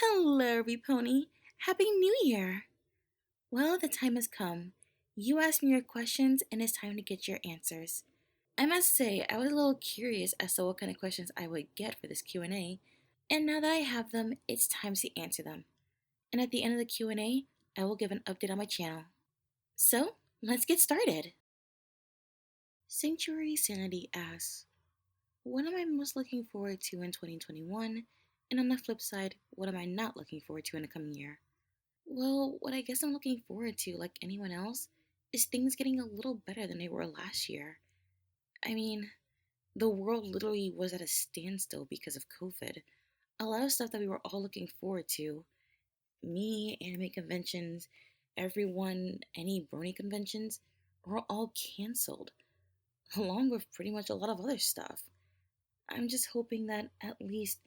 Hello, Pony. Happy New Year! Well, the time has come. You asked me your questions, and it's time to get your answers. I must say, I was a little curious as to what kind of questions I would get for this Q&A, and now that I have them, it's time to answer them. And at the end of the Q&A, I will give an update on my channel. So, let's get started. Sanctuary Sanity asks, what am I most looking forward to in 2021? And on the flip side, what am I not looking forward to in the coming year? Well, what I guess I'm looking forward to, like anyone else, is things getting a little better than they were last year. I mean, the world literally was at a standstill because of COVID. A lot of stuff that we were all looking forward to, me, anime conventions, everyone, any brony conventions, were all canceled, along with pretty much a lot of other stuff. I'm just hoping that at least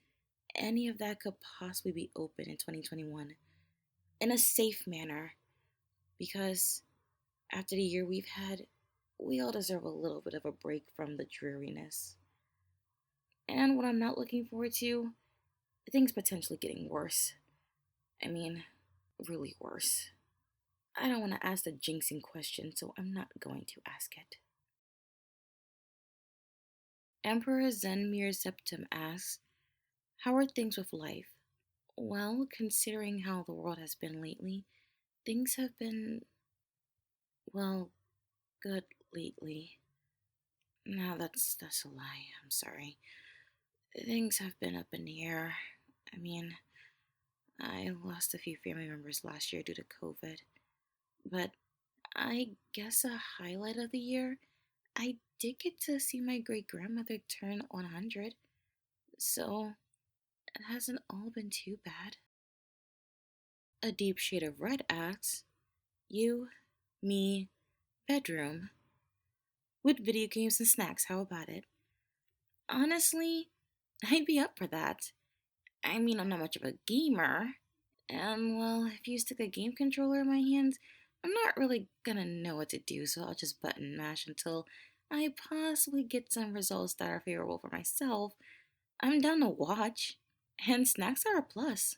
any of that could possibly be open in 2021 in a safe manner because after the year we've had, we all deserve a little bit of a break from the dreariness. And what I'm not looking forward to, things potentially getting worse. I mean, really worse. I don't want to ask the jinxing question, so I'm not going to ask it. Emperor Zenmir Septim asks, how are things with life? Well, considering how the world has been lately, things have been, well, good lately. No, that's a lie. I'm sorry. Things have been up in the air. I mean, I lost a few family members last year due to COVID, but I guess a highlight of the year, I did get to see my great grandmother turn 100, so it hasn't all been too bad. A deep shade of red asks, you, me, bedroom. With video games and snacks, how about it? Honestly, I'd be up for that. I mean, I'm not much of a gamer, and well, if you stick a game controller in my hands, I'm not really gonna know what to do, so I'll just button mash until I possibly get some results that are favorable for myself. I'm down to watch, and snacks are a plus.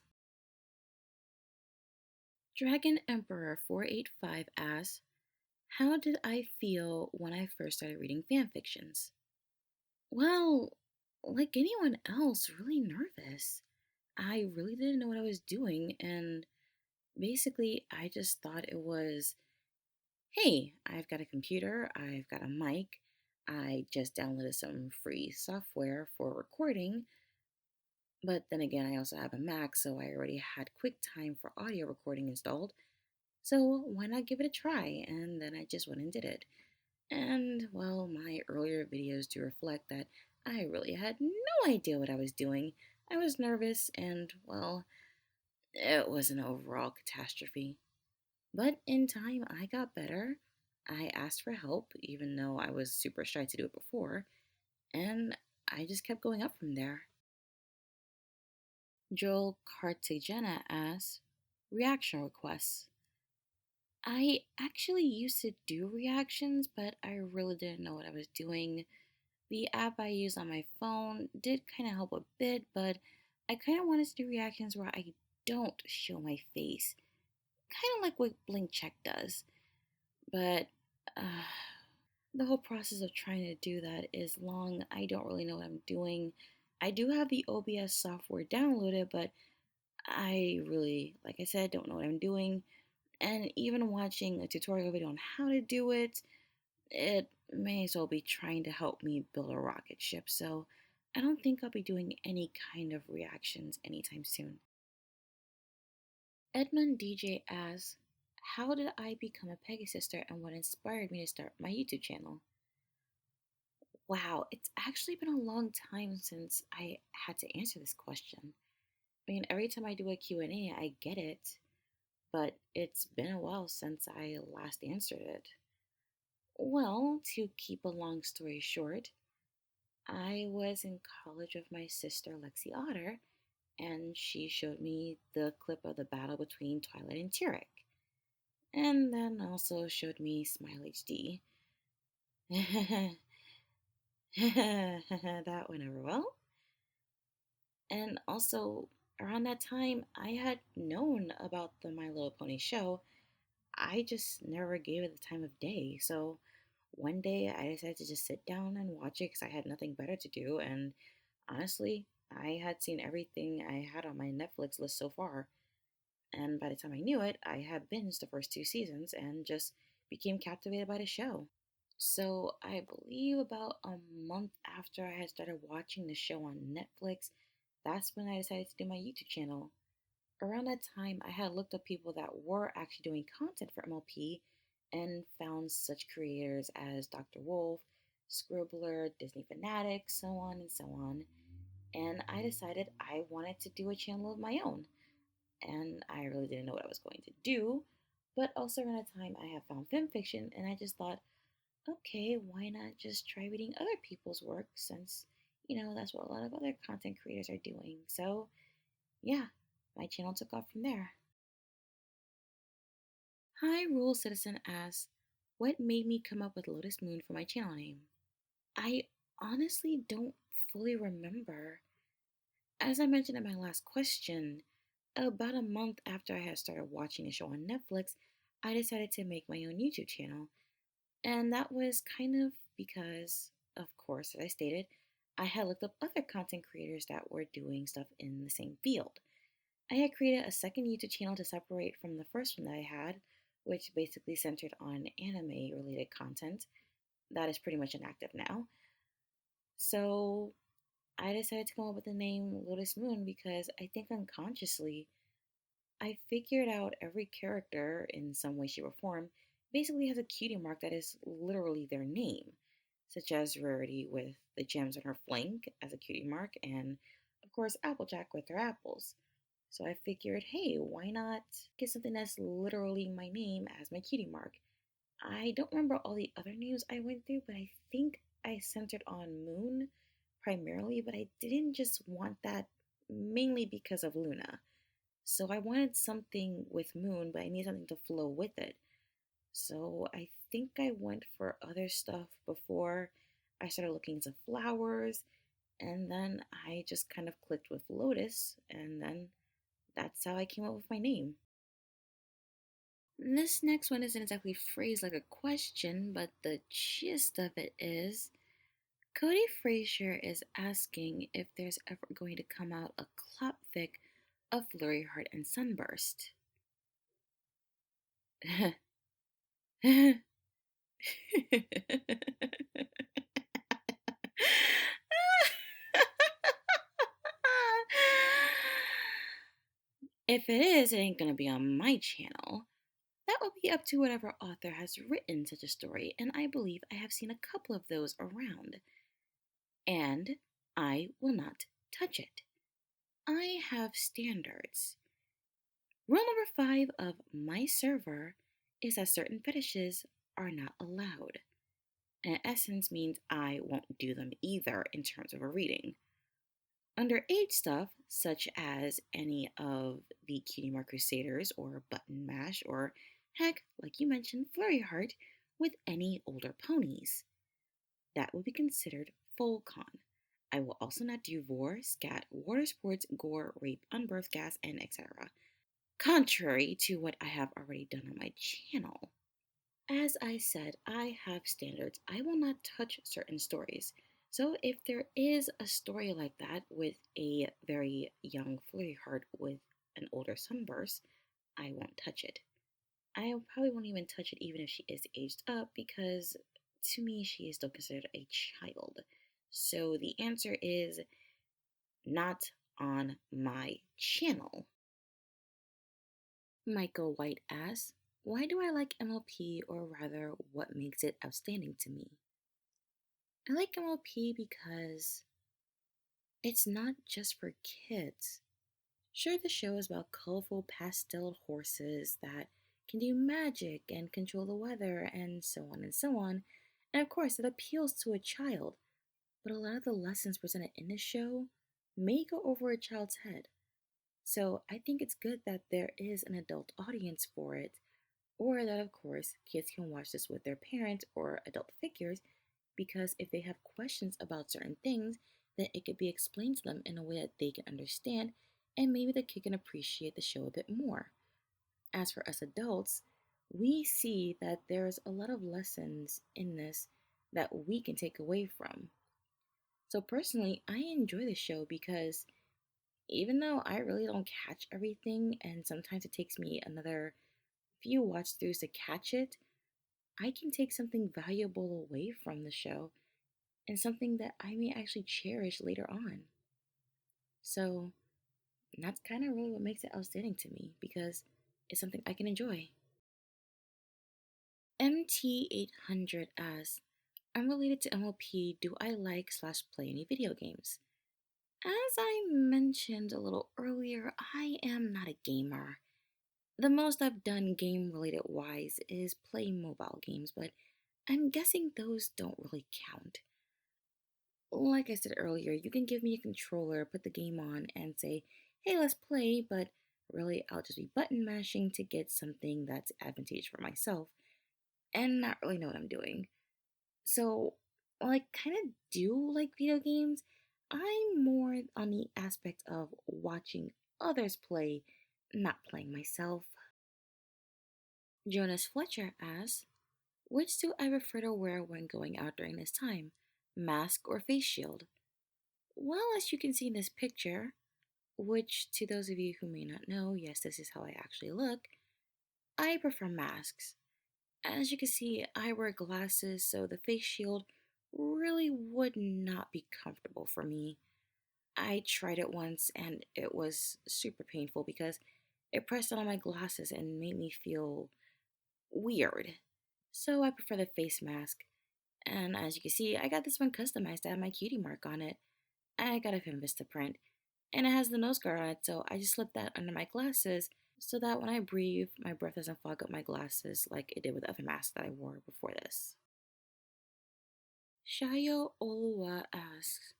Dragon Emperor 485 asks, how did I feel when I first started reading fanfictions? Well, like anyone else, really nervous. I really didn't know what I was doing, and basically, I just thought it was, hey, I've got a computer, I've got a mic, I just downloaded some free software for recording, but then again, I also have a Mac, so I already had QuickTime for audio recording installed, so why not give it a try? And then I just went and did it. And, well, my earlier videos do reflect that I really had no idea what I was doing. I was nervous, and, well, it was an overall catastrophe. But in time, I got better. I asked for help, even though I was super shy to do it before, and I just kept going up from there. Joel Cartagena asks, reaction requests. I actually used to do reactions, but I really didn't know what I was doing. The app I use on my phone did kind of help a bit, but I kind of wanted to do reactions where I don't show my face, kind of like what Blink Check does. But uh, the whole process of trying to do that is long. I don't really know what I'm doing. I do have the OBS software downloaded, but I really, like I said, don't know what I'm doing. And even watching a tutorial video on how to do it, it may as well be trying to help me build a rocket ship. So I don't think I'll be doing any kind of reactions anytime soon. Edmund DJ asks, how did I become a Peggy sister and what inspired me to start my YouTube channel? Wow, it's actually been a long time since I had to answer this question. I mean, every time I do a Q&A, I get it, but it's been a while since I last answered it. Well, to keep a long story short, I was in college with my sister Lexi Otter, and she showed me the clip of the battle between Twilight and Tyrek, and then also showed me Smile HD. That went over well. And also, Around that time, I had known about the My Little Pony show. I just never gave it the time of day. So one day I decided to just sit down and watch it because I had nothing better to do. And honestly, I had seen everything I had on my Netflix list so far. And by the time I knew it, I had binged the first two seasons and just became captivated by the show. So I believe about a month after I had started watching the show on Netflix, that's when I decided to do my YouTube channel. Around that time, I had looked up people that were actually doing content for MLP and found such creators as Dr. Wolf, Scribbler, Disney Fanatic, so on and so on. And I decided I wanted to do a channel of my own. And I really didn't know what I was going to do. But also around that time, I have found fanfiction, and I just thought, okay, why not just try reading other people's work since, that's what a lot of other content creators are doing. So, yeah, my channel took off from there. Hi, Rule Citizen asks, what made me come up with Lotus Moon for my channel name? I honestly don't fully remember. As I mentioned in my last question, about a month after I had started watching the show on Netflix, I decided to make my own YouTube channel. And that was kind of because, of course, as I stated, I had looked up other content creators that were doing stuff in the same field. I had created a second YouTube channel to separate from the first one that I had, which basically centered on anime related content. That is pretty much inactive now. So I decided to come up with the name Lotus Moon because I think unconsciously I figured out every character in some way, shape, or form basically has a cutie mark that is literally their name, such as Rarity with the gems on her flank as a cutie mark, and of course Applejack with her apples. So I figured, hey, why not get something that's literally my name as my cutie mark? I don't remember all the other names I went through, but I think I centered on Moon primarily, but I didn't just want that mainly because of Luna. So I wanted something with Moon, but I needed something to flow with it. So I think I went for other stuff before I started looking into flowers, and then I just kind of clicked with Lotus, and then that's how I came up with my name. This next one isn't exactly phrased like a question, but the gist of it is Cody Frazier is asking if there's ever going to come out a clapfic of Flurry Heart and Sunburst. If it is, it ain't gonna be on my channel. That will be up to whatever author has written such a story, and I believe I have seen a couple of those around. And I will not touch it. I have standards. Rule number 5 of my server is that certain fetishes are not allowed. And in essence means I won't do them either in terms of a reading. Underage stuff, such as any of the Cutie Mark Crusaders or Button Mash, or heck, like you mentioned, Flurry Heart, with any older ponies. That would be considered full con. I will also not do vor, scat, water sports, gore, rape, unbirth gas, and etc. Contrary to what I have already done on my channel. As I said, I have standards. I will not touch certain stories. So if there is a story like that with a very young flirty heart with an older sunburst, I won't touch it. I probably won't even touch it even if she is aged up because to me she is still considered a child. So the answer is not on my channel. Michael White asks, why do I like MLP, or rather, what makes it outstanding to me? I like MLP because it's not just for kids. Sure, the show is about colorful pastel horses that can do magic and control the weather and so on and so on. And of course, it appeals to a child. But a lot of the lessons presented in the show may go over a child's head. So I think it's good that there is an adult audience for it, or that, of course, kids can watch this with their parents or adult figures because if they have questions about certain things, then it could be explained to them in a way that they can understand and maybe the kid can appreciate the show a bit more. As for us adults, we see that there's a lot of lessons in this that we can take away from. So personally, I enjoy the show because even though I really don't catch everything, and sometimes it takes me another few watch throughs to catch it, I can take something valuable away from the show and something that I may actually cherish later on. So that's kind of really what makes it outstanding to me because it's something I can enjoy. MT800 asks, unrelated to MLP, do I like slash play any video games? As I mentioned a little earlier, I am not a gamer. The most I've done game related wise is play mobile games, but I'm guessing those don't really count. Like I said earlier, you can give me a controller, put the game on, and say, hey, let's play, but really I'll just be button mashing to get something that's advantageous for myself and not really know what I'm doing. So, while I kind of do like video games, I'm more on the aspect of watching others play, not playing myself. Jonas Fletcher asks, which do I prefer to wear when going out during this time? Mask or face shield? Well, as you can see in this picture, which to those of you who may not know, yes, this is how I actually look, I prefer masks. As you can see, I wear glasses, so the face shield really would not be comfortable for me. I tried it once and it was super painful because it pressed on my glasses and made me feel weird. So I prefer the face mask. And as you can see, I got this one customized to have my cutie mark on it. I got it from Vistaprint. And it has the nose guard on it, so I just slip that under my glasses so that when I breathe, my breath doesn't fog up my glasses like it did with the other masks that I wore before this. Shayo Oluwa asks,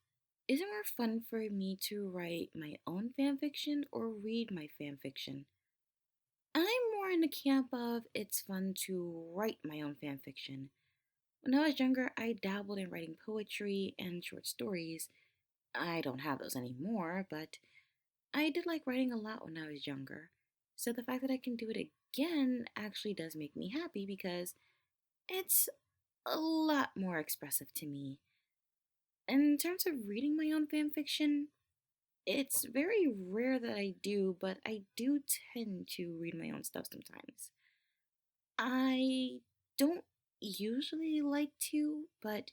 is it more fun for me to write my own fanfiction or read my fanfiction? I'm more in the camp of it's fun to write my own fanfiction. When I was younger, I dabbled in writing poetry and short stories. I don't have those anymore, but I did like writing a lot when I was younger. So the fact that I can do it again actually does make me happy because it's a lot more expressive to me. In terms of reading my own fanfiction, it's very rare that I do, but I do tend to read my own stuff sometimes. I don't usually like to, but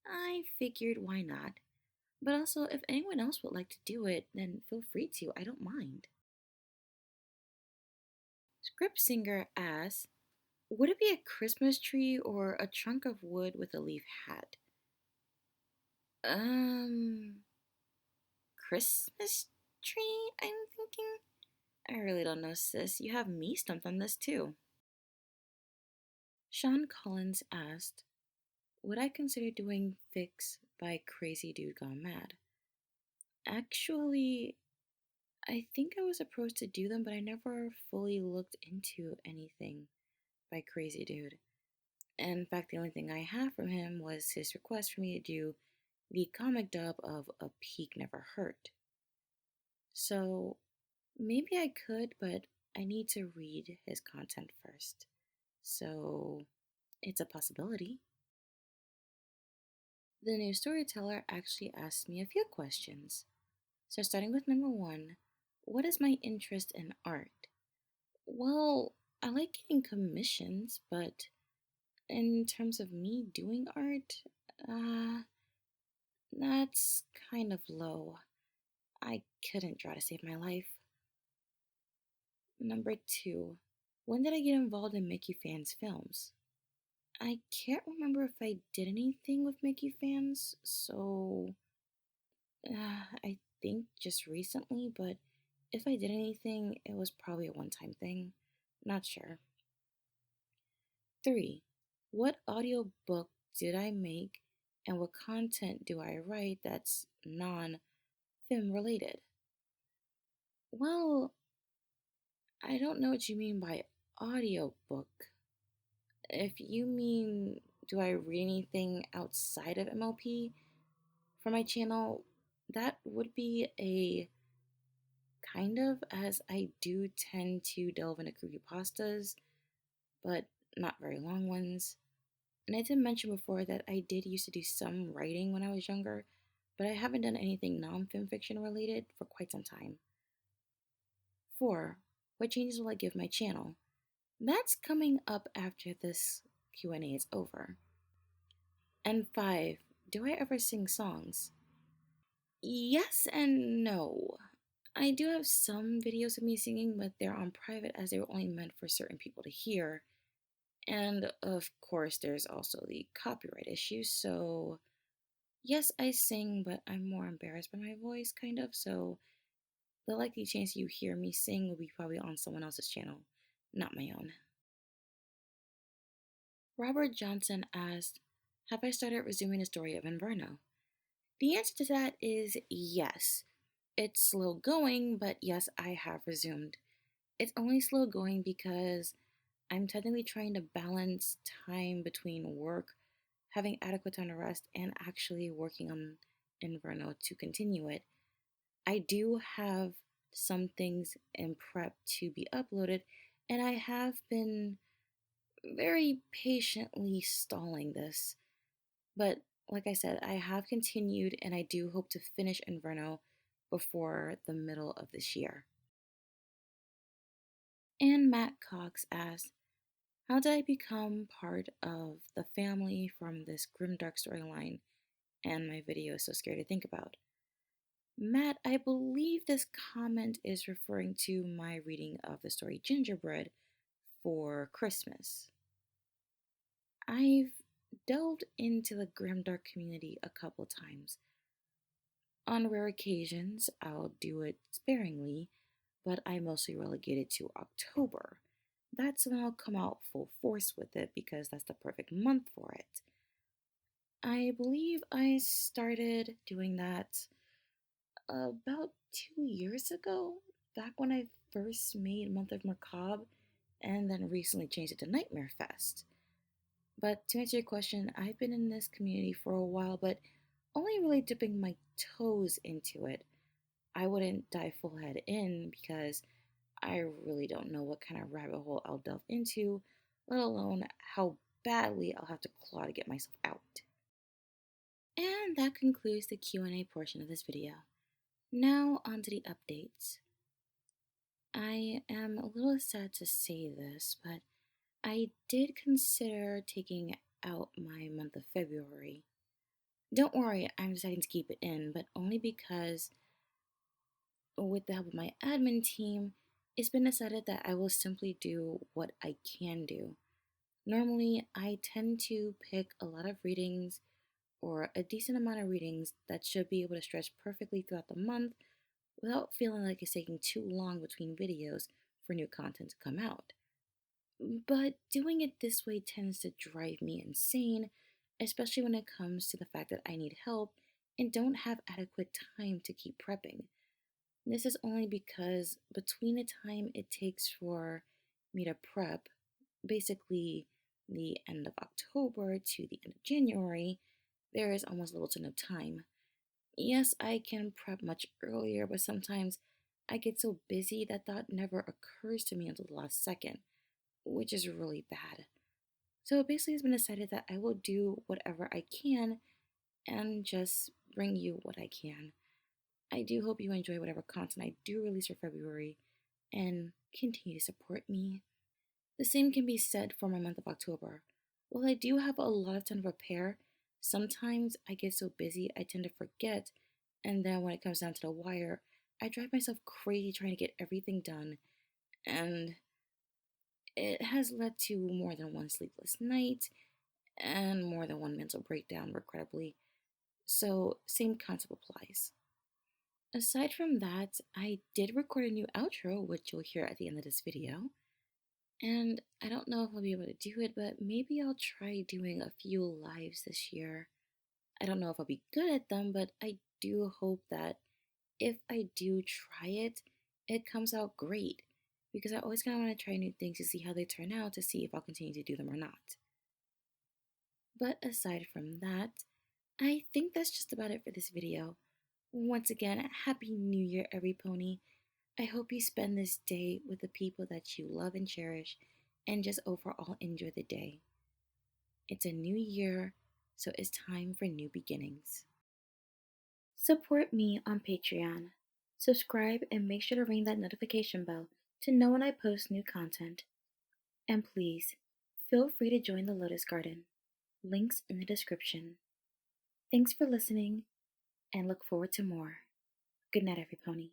I figured why not. But also, if anyone else would like to do it, then feel free to. I don't mind. Script Singer asks, would it be a Christmas tree or a trunk of wood with a leaf hat? Um, Christmas tree, I'm thinking? I really don't know, sis. You have me stumped on this too. Sean Collins asked, would I consider doing Fix by Crazy Dude Gone Mad? Actually, I think I was approached to do them, but I never fully looked into anything by Crazy Dude. In fact, the only thing I have from him was his request for me to do the comic dub of A Peak Never Hurt. So maybe I could, but I need to read his content first. So it's a possibility. The new storyteller actually asked me a few questions. So starting with number one, what is my interest in art? Well, I like getting commissions, but in terms of me doing art, uh, that's kind of low. I couldn't draw to save my life. Number two, when did I get involved in Mickey Fans films? I can't remember if I did anything with Mickey Fans, so I think just recently, but if I did anything, it was probably a one time thing. Not sure. Three, what audiobook did I make and what content do I write that's non film related? Well, I don't know what you mean by audiobook. If you mean, do I read anything outside of MLP for my channel, that would be a kind of, as I do tend to delve into creepypastas, but not very long ones. And I did mention before that I did used to do some writing when I was younger, but I haven't done anything non-fanfiction related for quite some time. 4. What changes will I give my channel? That's coming up after this Q&A is over. And 5. Do I ever sing songs? Yes and no. I do have some videos of me singing, but they're on private as they were only meant for certain people to hear. And of course, there's also the copyright issue. So, yes, I sing, but I'm more embarrassed by my voice, kind of. So, the likely chance you hear me sing will be probably on someone else's channel, not my own. Robert Johnson asked, have I started resuming the story of Inferno? The answer to that is yes. It's slow going, but yes, I have resumed. It's only slow going because I'm technically trying to balance time between work, having adequate time to rest, and actually working on Inferno to continue it. I do have some things in prep to be uploaded, and I have been very patiently stalling this. But like I said, I have continued, and I do hope to finish Inferno before the middle of this year. And Matt Cox asks, how did I become part of the family from this Grimdark storyline? And my video is so scary to think about. Matt, I believe this comment is referring to my reading of the story Gingerbread for Christmas. I've delved into the Grimdark community a couple times. On rare occasions, I'll do it sparingly, but I mostly relegate it to October. That's when I'll come out full force with it because that's the perfect month for it. I believe I started doing that about 2 years ago, back when I first made Month of Macabre and then recently changed it to Nightmare Fest. But to answer your question, I've been in this community for a while, but only really dipping my toes into it. I wouldn't dive full head in because I really don't know what kind of rabbit hole I'll delve into, let alone how badly I'll have to claw to get myself out. And that concludes the Q&A portion of this video. Now onto the updates. I am a little sad to say this, but I did consider taking out my month of February. Don't worry, I'm deciding to keep it in, but only because with the help of my admin team, it's been decided that I will simply do what I can do. Normally, I tend to pick a lot of readings or a decent amount of readings that should be able to stretch perfectly throughout the month without feeling like it's taking too long between videos for new content to come out. But doing it this way tends to drive me insane, especially when it comes to the fact that I need help and don't have adequate time to keep prepping. This is only because between the time it takes for me to prep, basically the end of October to the end of January, there is almost little to no time. Yes, I can prep much earlier, but sometimes I get so busy that thought never occurs to me until the last second, which is really bad. So basically, it's been decided that I will do whatever I can and just bring you what I can. I do hope you enjoy whatever content I do release for February and continue to support me. The same can be said for my month of October. While I do have a lot of time to prepare, sometimes I get so busy I tend to forget, and then when it comes down to the wire, I drive myself crazy trying to get everything done, and it has led to more than one sleepless night and more than one mental breakdown, regrettably. So, same concept applies. Aside from that, I did record a new outro, which you'll hear at the end of this video. And I don't know if I'll be able to do it, but maybe I'll try doing a few lives this year. I don't know if I'll be good at them, but I do hope that if I do try it, it comes out great. Because I always kind of want to try new things to see how they turn out, to see if I'll continue to do them or not. But aside from that, I think that's just about it for this video. Once again, Happy New Year, every pony. I hope you spend this day with the people that you love and cherish, and just overall enjoy the day. It's a new year, so it's time for new beginnings. Support me on Patreon. Subscribe and make sure to ring that notification bell to know when I post new content. And please, feel free to join the Lotus Garden. Links in the description. Thanks for listening, and look forward to more. Good night, every pony.